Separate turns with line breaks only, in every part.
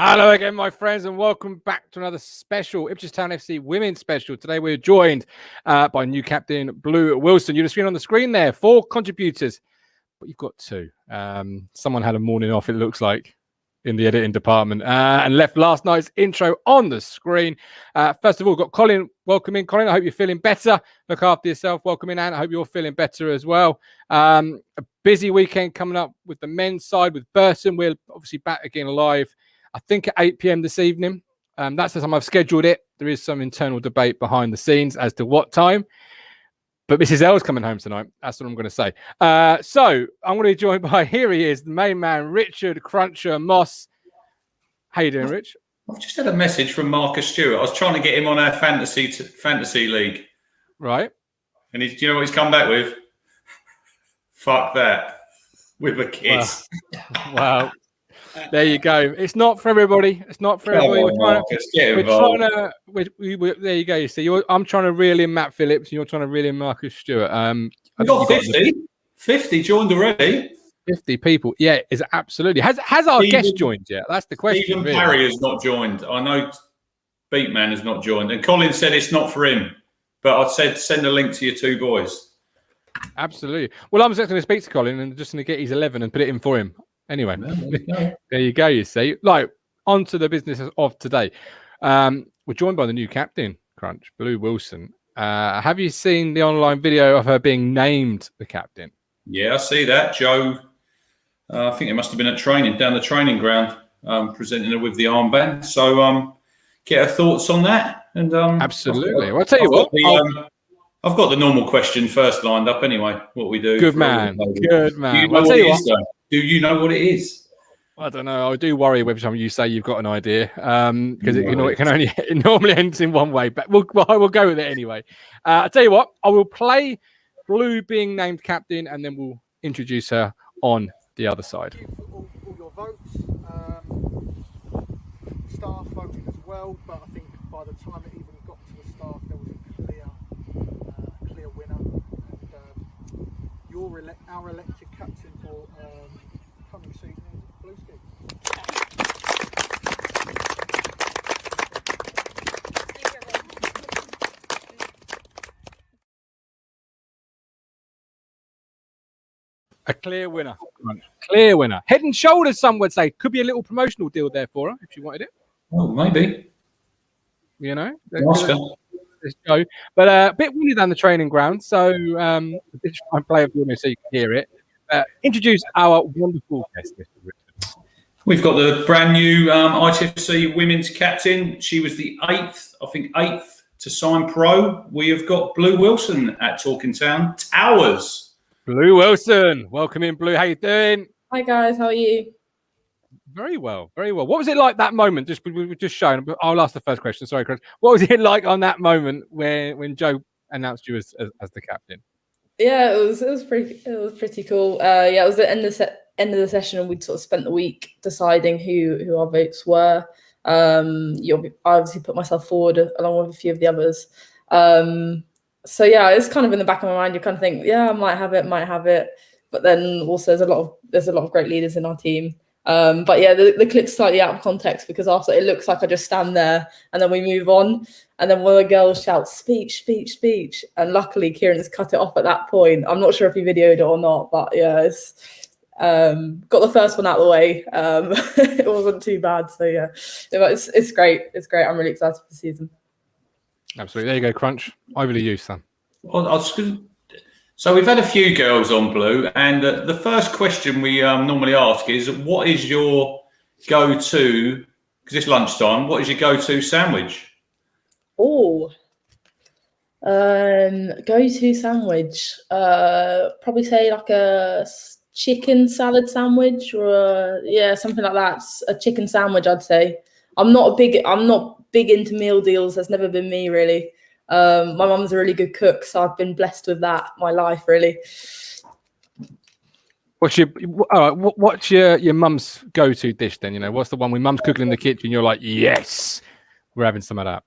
Hello again, my friends, and welcome back to another special Ipswich Town FC Women's Special. Today we're joined by new captain Blue Wilson. You've seen on the screen there 4 contributors, but you've got 2. Someone had a morning off, it looks like, in the editing department, and left last night's intro on the screen. First of all, got Colin. Welcome in, Colin. I hope you're feeling better. Look after yourself. Welcome in, Anne. I hope you're feeling better as well. A busy weekend coming up with the men's side with Burton. We're obviously back again live, I think at 8 p.m. this evening. That's the time I've scheduled it. There is some internal debate behind the scenes as to what time. But Mrs. L's coming home tonight. That's what I'm going to say. So I'm going to be joined by, here he is, the main man, Richard Cruncher Moss. How you doing, Rich?
I've just had a message from Marcus Stewart. I was trying to get him on our fantasy league.
Right.
And do you know what he's come back with? Fuck that. With a kiss.
Wow. There you go. It's not for everybody. It's not for everybody. There you go. You see, I'm trying to reel in Matt Phillips, and you're trying to reel in Marcus Stewart.
We've got 50. 50 joined already.
50 people. Yeah, is absolutely. Has our guest joined yet? That's the question.
Even really. Harry has not joined. I know Beatman has not joined. And Colin said it's not for him. But I said send a link to your 2 boys.
Absolutely. Well, I'm just going to speak to Colin and just going to get his 11 and put it in for him. Anyway, there you go, you see. Like, on to the business of today. We're joined by the new captain, Crunch, Blue Wilson. Have you seen the online video of her being named the captain?
Yeah, I see that. Joe, I think it must have been at training, down the training ground, presenting her with the armband. So get her thoughts on that. And
absolutely. Well, I'll tell you what.
I've got the normal question first lined up anyway, what we do.
Good man. Good man.
I'll tell you what. Do you know what it is?
I don't know. I do worry every time you say you've got an idea, because it normally ends in one way. But we'll go with it anyway. I'll tell you what. I will play Blue being named captain, and then we'll introduce her on the other side.
Thank you for all your votes. Staff voted as well, but I think by the time it even got to the staff, there was a clear winner. And our elected captain for coming season is Blue Stick.
A clear winner. Clear winner. Head and shoulders, some would say. Could be a little promotional deal there for her if she wanted it.
Oh, maybe.
You know? Let's go. But a bit windy down the training ground, so this try and play a bit so you can hear it. Introduce our wonderful guest, Mr. Richard.
We've got the brand new ITFC women's captain. She was the 8th to sign pro. We have got Blue Wilson at Talking Town Towers.
Blue Wilson, welcome in, Blue. How you doing?
Hi guys, how are you?
Very well, very well. What was it like that moment? We were just showing. I'll ask the first question. Sorry, Chris. What was it like on that moment when Joe announced you as the captain?
Yeah, it was pretty cool. Yeah, it was the end of the session, and we'd sort of spent the week deciding who our votes were. I obviously put myself forward along with a few of the others. So yeah, it's kind of in the back of my mind. You kind of think, yeah, I might have it. But then also there's a lot of great leaders in our team. But yeah, the clip's slightly out of context because after it looks like I just stand there and then we move on. And then one of the girls shouts, speech, speech, speech. And luckily Kieran's cut it off at that point. I'm not sure if he videoed it or not, but yeah, it's got the first one out of the way. It wasn't too bad. So yeah, it's great. It's great. I'm really excited for the season.
Absolutely. There you go, Crunch. Over to you, son.
Well, so we've had a few girls on Blue, and the first question we normally ask is, what is your go-to, because it's lunchtime, what is your go-to sandwich?
Oh, go-to sandwich. Probably say like a chicken salad sandwich or something like that. A chicken sandwich, I'd say. I'm not big into meal deals. That's never been me really. My mum's a really good cook, so I've been blessed with that my life really.
What's your mum's go-to dish then? You know, what's the one when mum's cooking in the kitchen? You're like, yes, we're having some of that.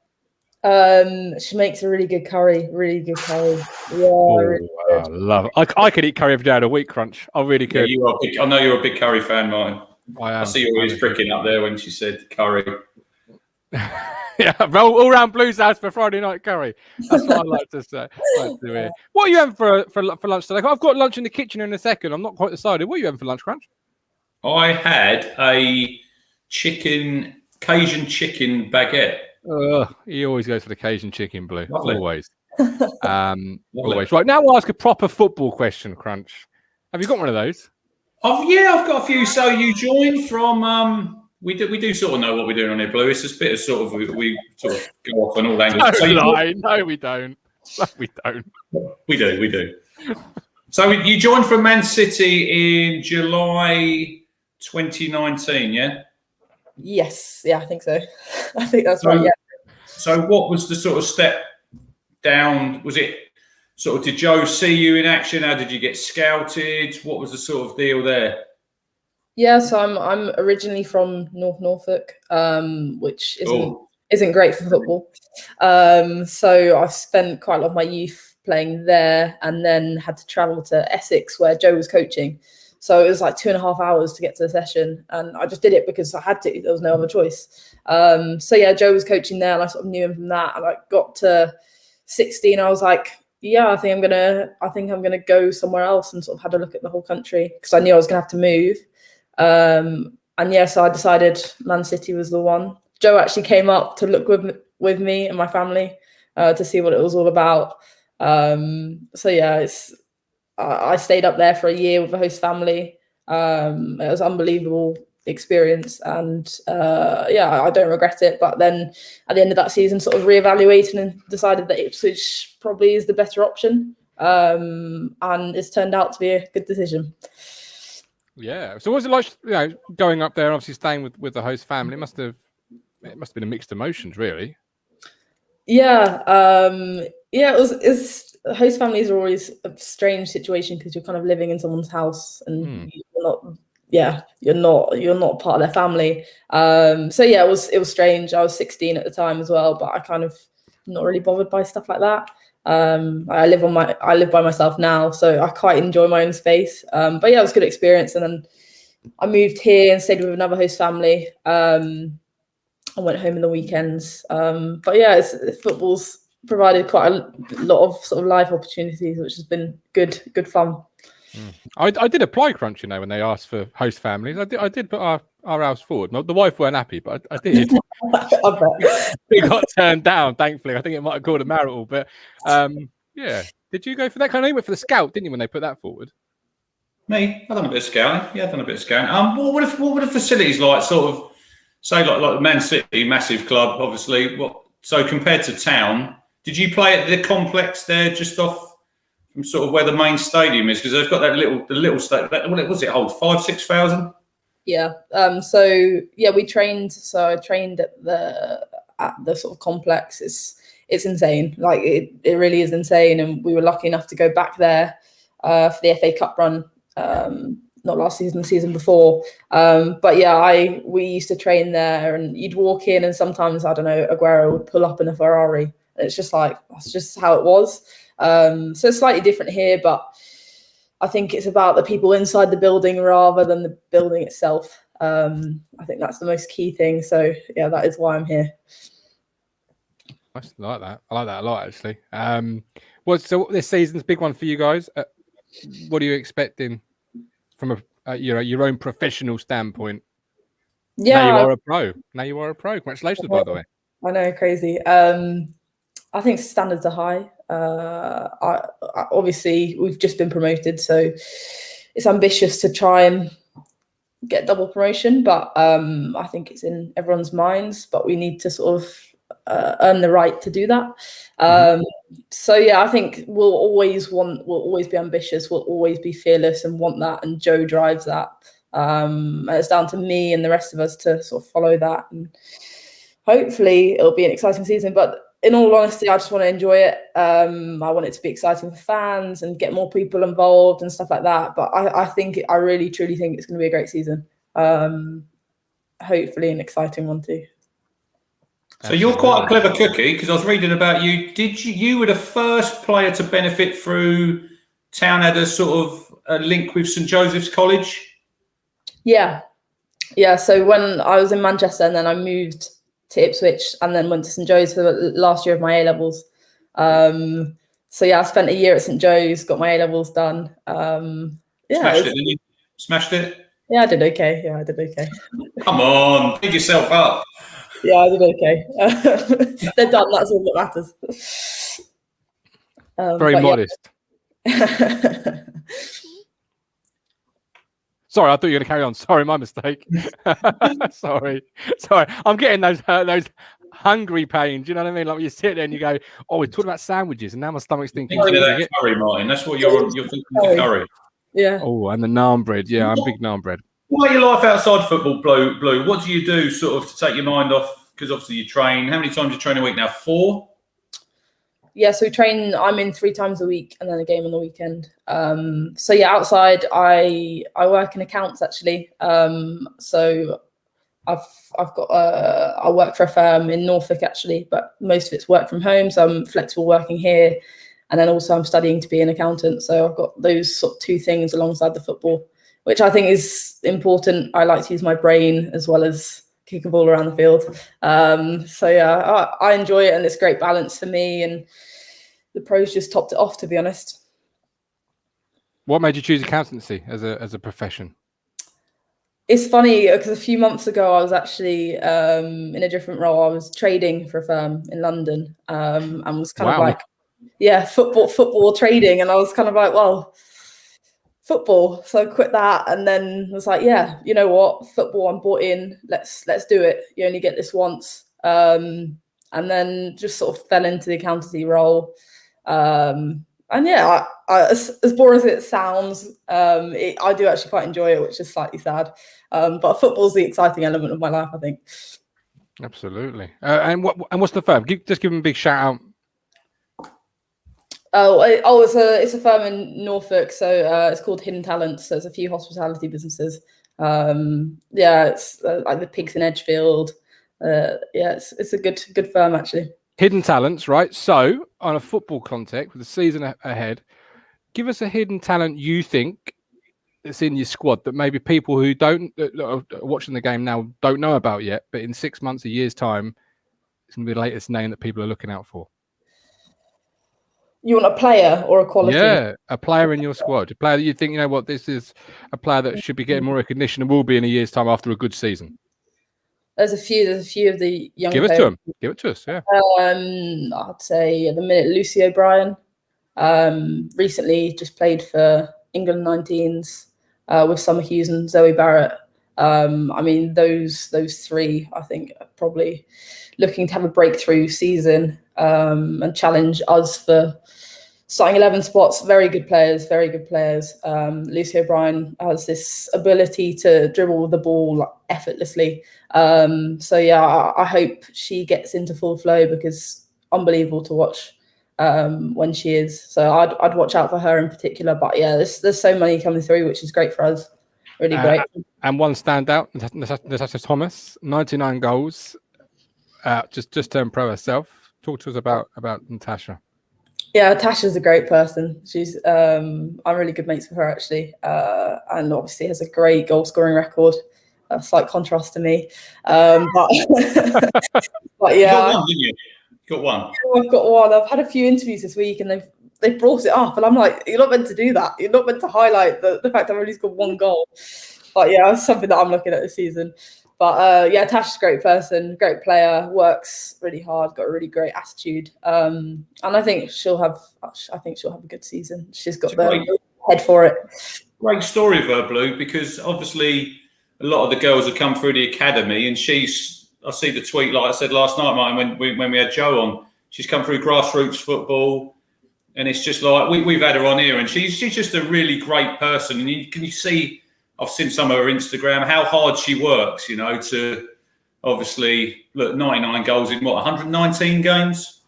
She makes a really good curry. Yeah,
really I love it. I could eat curry every day of the week, Crunch. I really could.
Yeah, I know you're a big curry fan, Martin. I see your ears pricking up there when she said curry.
Yeah, all round Blues house for Friday night curry. That's what I like to say. What are you having for lunch today? I've got lunch in the kitchen in a second. I'm not quite decided. What are you having for lunch, Crunch?
I had a Cajun chicken baguette.
He always goes for the Cajun chicken, Blue.
Lovely.
Always. Always. Right, now we'll ask a proper football question, Crunch. Have you got one of those?
I've got a few. So you joined from we do sort of know what we're doing on here, Blue. It's a bit of sort of we sort of go off on all angles.
No, we don't. No, we don't.
We do. So you joined from Man City in July 2019, yeah?
Yes, yeah, I think so. I think that's right. Yeah.
So what was the sort of step down? Was it sort of, did Joe see you in action? How did you get scouted? What was the sort of deal there?
Yeah, so I'm originally from North Norfolk, which isn't great for football. So I spent quite a lot of my youth playing there, and then had to travel to Essex where Joe was coaching. So it was like 2.5 hours to get to the session, and I just did it because I had to. There was no other choice. So yeah, Joe was coaching there, and I sort of knew him from that. And I got to 16, I was like, yeah, I think I'm gonna go somewhere else, and sort of had a look at the whole country because I knew I was gonna have to move. And yeah, so I decided Man City was the one. Joe actually came up to look with me and my family to see what it was all about. So yeah, I stayed up there for a year with the host family. It was an unbelievable experience, and yeah, I don't regret it. But then at the end of that season, sort of reevaluated and decided that Ipswich probably is the better option, and it's turned out to be a good decision.
Yeah. So what was it like, going up there, obviously staying with the host family? It must have been a mixed emotions, really.
Yeah. Yeah, it's host families are always a strange situation because you're kind of living in someone's house and you're not part of their family. So yeah, it was strange. I was 16 at the time as well, but I kind of not really bothered by stuff like that. I live by myself now, so I quite enjoy my own space. But yeah, it was a good experience. And then I moved here and stayed with another host family. I went home in the weekends. But yeah, football's provided quite a lot of sort of life opportunities, which has been good fun.
I did apply, Crunch, when they asked for host families. I did put our house forward. The wife weren't happy, but I did. We got turned down, thankfully. I think it might have called a marital, but yeah. Did you go for that? Kind of, you went for the scout, didn't you, when they put that forward?
Me, I've done a bit of scouting. Yeah, I've done a bit of scouting. What were the facilities like? Sort of, say like Man City, massive club, obviously. So compared to Town, did you play at the complex there, just off from sort of where the main stadium is? Because they've got the little stadium. What was it hold? 5,000-6,000?
Yeah. So yeah, we trained. So I trained at the sort of complex. It's insane. Like it really is insane. And we were lucky enough to go back there for the FA Cup run. Not last season, the season before. But yeah, we used to train there, and you'd walk in, and sometimes, I don't know, Aguero would pull up in a Ferrari. It's just like, that's just how it was. So it's slightly different here, but I think it's about the people inside the building rather than the building itself. I think that's the most key thing. So yeah, that is why I'm here.
I like that. I like that a lot, actually. So this season's big one for you guys. What are you expecting from your own professional standpoint?
Yeah,
now you are a pro. Congratulations, by the way.
I know, crazy. I think standards are high. Obviously, we've just been promoted, so it's ambitious to try and get double promotion. But I think it's in everyone's minds. But we need to sort of earn the right to do that. So yeah, I think we'll always be ambitious. We'll always be fearless and want that. And Joe drives that. And it's down to me and the rest of us to sort of follow that. And hopefully, it'll be an exciting season. But in all honesty, I just want to enjoy it. I want it to be exciting for fans and get more people involved and stuff like that. But I really, truly think it's going to be a great season. Hopefully an exciting one too.
So you're quite a clever cookie, because I was reading about you. You were the first player to benefit through Town had a sort of a link with St Joseph's College?
Yeah. Yeah, so when I was in Manchester and then I moved to Ipswich and then went to St Joe's for the last year of my A-levels. So yeah, I spent a year at St Joe's, got my A-levels done.
Smashed it, didn't you? Smashed it?
Yeah, I did okay. Yeah, I did okay.
Come on, pick yourself up.
Yeah, I did okay. They're done, that's all that matters.
Very modest.
Yeah.
Sorry, I thought you were going to carry on. Sorry, my mistake. Sorry. I'm getting those hungry pains. You know what I mean? Like when you sit there and you go, "Oh, we're talking about sandwiches," and now my stomach's thinking.
Thinking of that curry, Martin. That's what you're thinking of the curry.
Yeah.
Oh, and the naan bread. Yeah, I'm big naan bread.
What about your life outside football, Blue? What do you do sort of to take your mind off? Because obviously you train. How many times do you train a week now? 4?
Yeah, so I'm in 3 times a week and then a game on the weekend. So yeah, outside I work in accounts actually. So I've got I work for a firm in Norfolk actually, but most of it's work from home. So I'm flexible working here, and then also I'm studying to be an accountant. So I've got those sort of 2 things alongside the football, which I think is important. I like to use my brain as well as kick a ball around the field. So yeah, I enjoy it, and it's great balance for me. And the pros just topped it off, to be honest.
What made you choose accountancy as a profession?
It's funny because a few months ago I was actually in a different role. I was trading for a firm in London, and was kind of like, yeah, football trading, and I was kind of like, well, football. So I quit that, and then was like, yeah, you know what, football, I'm bought in. Let's do it. You only get this once, and then just sort of fell into the accountancy role. And yeah, as boring as it sounds, I do actually quite enjoy it, which is slightly sad. But football's the exciting element of my life, I think.
Absolutely. And what's the firm? Just give them a big shout out.
It's a firm in Norfolk, so it's called Hidden Talents. So there's a few hospitality businesses. Yeah, it's like the Pigs in Edgefield. Yeah, it's a good firm actually.
Hidden talents, right? So, on a football context, with the season ahead, give us a hidden talent you think that's in your squad that maybe people who don't are watching the game now don't know about yet, but in 6 months, a year's time, it's going to be the latest name that people are looking out for.
You want a player or a quality?
Yeah, a player in your squad, a player that you think, you know what, this is a player that should be getting more recognition and will be in a year's time after a good season.
There's a few of the young
players. Give it to us, yeah.
I'd say at the minute, Lucy O'Brien. Recently just played for England 19s with Summer Hughes and Zoe Barrett. I mean, those 3, I think, are probably looking to have a breakthrough season and challenge us for starting 11 spots. Very good players. Lucy O'Brien has this ability to dribble the ball effortlessly. So yeah, I hope she gets into full flow because unbelievable to watch when she is. So I'd watch out for her in particular. But yeah, there's so many coming through, which is great for us. Really great.
And one standout, Natasha Thomas, 99 goals. Just turned pro herself. Talk to us about Natasha.
Yeah, Tasha's a great person. She's I'm really good mates with her actually, and obviously has a great goal scoring record. A slight contrast to me, but yeah,
You got one.
I've got one. I've had a few interviews this week, and they've brought it up, and I'm like, you're not meant to do that. You're not meant to highlight the fact I've only scored 1 goal. But yeah, it's something that I'm looking at this season. But yeah, Tasha's a great person, great player, works really hard, got a really great attitude, and I think she'll have a good season. She's got the head for it.
Great story of her, Blue, because obviously a lot of the girls have come through the academy, and I see the tweet, like I said last night, Martin, when we had Jo on. She's come through grassroots football, and it's just like we've had her on here, and she's just a really great person. And you see, I've seen some of her Instagram, how hard she works, you know, to obviously look 99 goals in 119 games.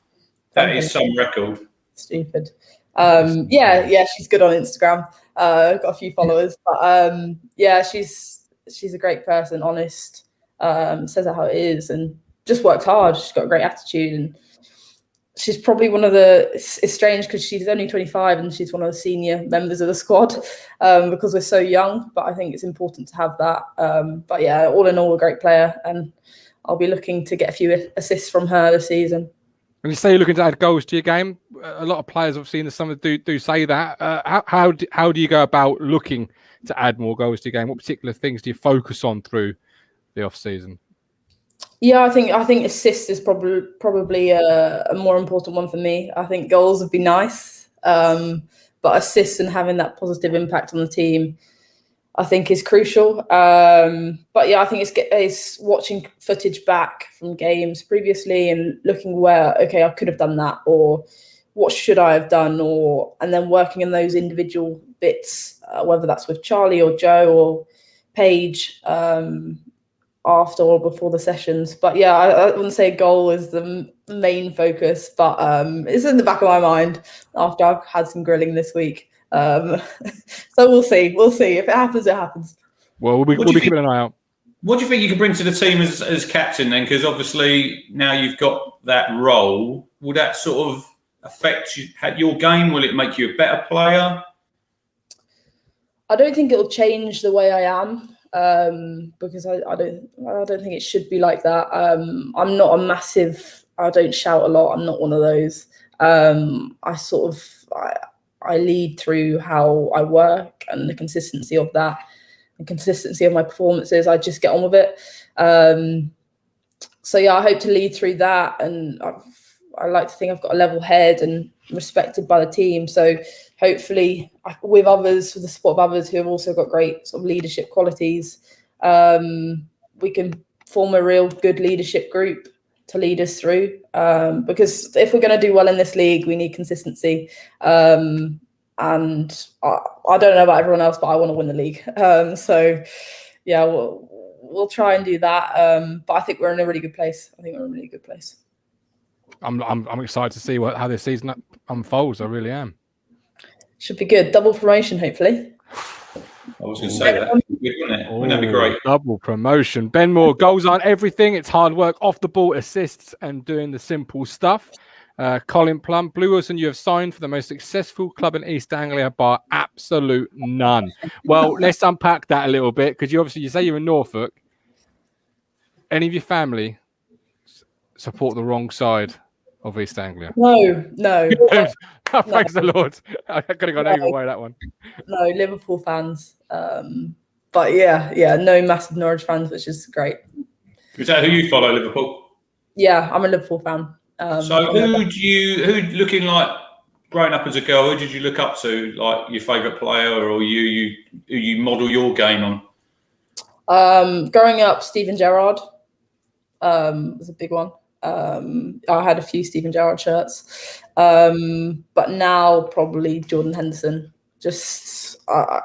That is some record.
Stupid. Yeah, she's good on Instagram. Got a few followers, but yeah, she's a great person, honest, says it how it is, and just works hard. She's got a great attitude, and she's probably one of the. It's strange because she's only 25 and she's one of the senior members of the squad because we're so young. But I think it's important to have that. But yeah, all in all, a great player, and I'll be looking to get a few assists from her this season.
When you say you're looking to add goals to your game, a lot of players obviously in the summer do say that. How do you go about looking to add more goals to your game? What particular things do you focus on through the off season?
Yeah, I think assist is probably a more important one for me. I think goals would be nice, but assists and having that positive impact on the team, I think, is crucial. But yeah, I think it's watching footage back from games previously and looking where, okay, I could have done that, or what should I have done, and then working in those individual bits, whether that's with Charlie or Joe or Paige, after or before the sessions. But yeah, I wouldn't say goal is the main focus, but it's in the back of my mind after I've had some grilling this week. So we'll see. If it happens, it happens.
Well, we'll be keeping an eye out.
What do you think you can bring to the team as captain then? Because obviously now you've got that role. Will that sort of affect your game? Will it make you a better player?
I don't think it'll change the way I am. Because I don't think it should be like that. I'm not a massive. I don't shout a lot. I'm not one of those. I lead through how I work and the consistency of that, the consistency of my performances. I just get on with it. So yeah, I hope to lead through that, and I like to think I've got a level head and respected by the team. So hopefully, with the support of others who have also got great sort of leadership qualities, we can form a real good leadership group to lead us through. Because if we're going to do well in this league, we need consistency. And I don't know about everyone else, but I want to win the league. So yeah, we'll try and do that. But I think we're in a really good place.
I'm excited to see how this season unfolds. I really am.
Should be good. Double promotion, hopefully.
I was going to say that. Wouldn't that be great?
Double promotion. Ben Moore, goals aren't everything. It's hard work off the ball, assists, and doing the simple stuff. Colin Plum, Blue Wilson, you have signed for the most successful club in East Anglia bar absolute none. Well, let's unpack that a little bit, because you say you're in Norfolk. Any of your family support the wrong side of East Anglia?
No.
Praise the Lord. I could have gone over way that one.
No, Liverpool fans. But yeah, no massive Norwich fans, which is great.
Is that who you follow, Liverpool?
Yeah, I'm a Liverpool fan.
So who looking like growing up as a girl, who did you look up to, like your favourite player, or you model your game on?
Growing up, Steven Gerrard was a big one. I had a few Steven Gerrard shirts, but now probably Jordan Henderson. Just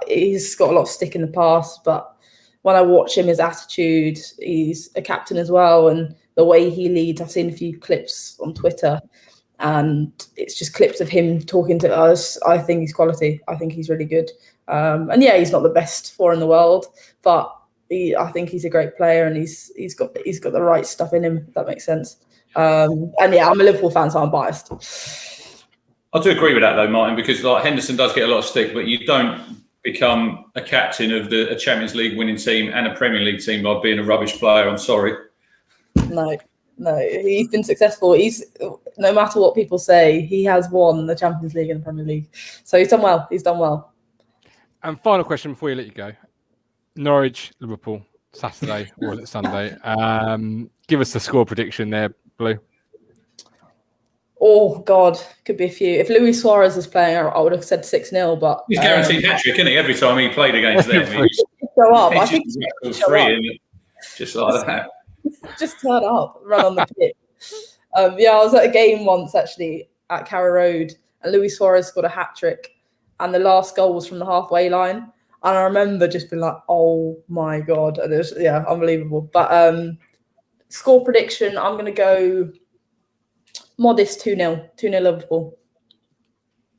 he's got a lot of stick in the past, but when I watch him, his attitude, he's a captain as well, and the way he leads. I've seen a few clips on Twitter, and it's just clips of him talking to us. I think he's quality. I think he's really good. And yeah, he's not the best four in the world, but I think he's a great player, and he's got the right stuff in him. If that makes sense. And yeah, I'm a Liverpool fan, so I'm biased.
I do agree with that though, Martin, because like Henderson does get a lot of stick, but you don't become a captain of a Champions League winning team and a Premier League team by being a rubbish player. I'm sorry.
No, he's been successful. No matter what people say, he has won the Champions League and the Premier League. So he's done well. And
final question before you let you go. Norwich, Liverpool, Saturday, or was it Sunday? Give us the score prediction there, Blue.
Oh, God, could be a few. If Luis Suarez was playing, I would have said 6-0, but...
He's guaranteed hat-trick, isn't he? Every time he played against them.
Show up. I think
he's free, just like that.
Just turn up, run on the pitch. Yeah, I was at a game once, actually, at Carrow Road, and Luis Suarez scored a hat-trick, and the last goal was from the halfway line. And I remember just being like, oh, my God. And it was, yeah, unbelievable. But score prediction, I'm going to go... modest 2-0 Liverpool.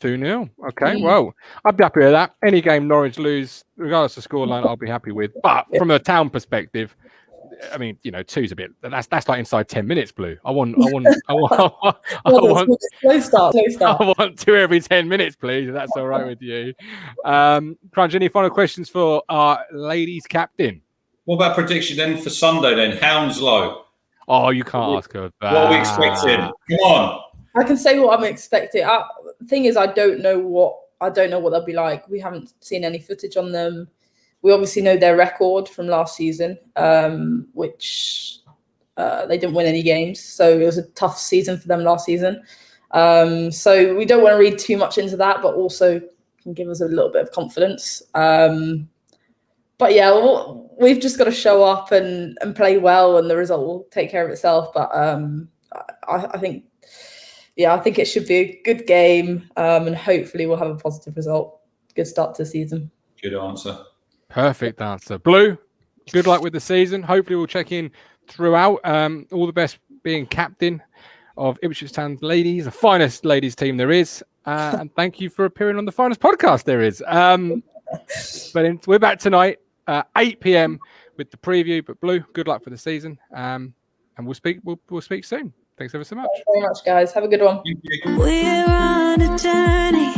2-0. Okay, well, I'd be happy with that. Any game Norwich lose, regardless of scoreline, I'll be happy with. But from a town perspective, I mean, you know, two's a bit. That's like inside 10 minutes, Blue. I want
Slow start.
I want 2 every 10 minutes, please. If that's all right with you. Crunch, any final questions for our ladies captain?
What about prediction then for Sunday then? Hounslow.
Oh, you can't ask her that.
What are we expecting? Come on.
I can say what I'm expecting. The thing is, I don't know what they'll be like. We haven't seen any footage on them. We obviously know their record from last season, which they didn't win any games. So it was a tough season for them last season. So we don't want to read too much into that, but also can give us a little bit of confidence. But yeah, we've just got to show up and play well, and the result will take care of itself. But I think it should be a good game, and hopefully we'll have a positive result. Good start to the season.
Good answer.
Perfect answer. Blue, good luck with the season. Hopefully we'll check in throughout. All the best being captain of Ipswich Town ladies, the finest ladies team there is. And thank you for appearing on the finest podcast there is. But we're back tonight, 8 p.m. with the preview. But Blue, good luck for the season. And we'll speak soon. Thanks ever so much.
Thanks very much, guys. Have a good one.
We're on a journey,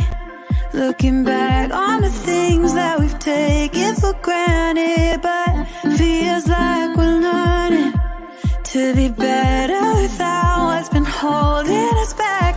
looking back on the things that we've taken for granted, but feels like we're learning to be better without what's been holding us back.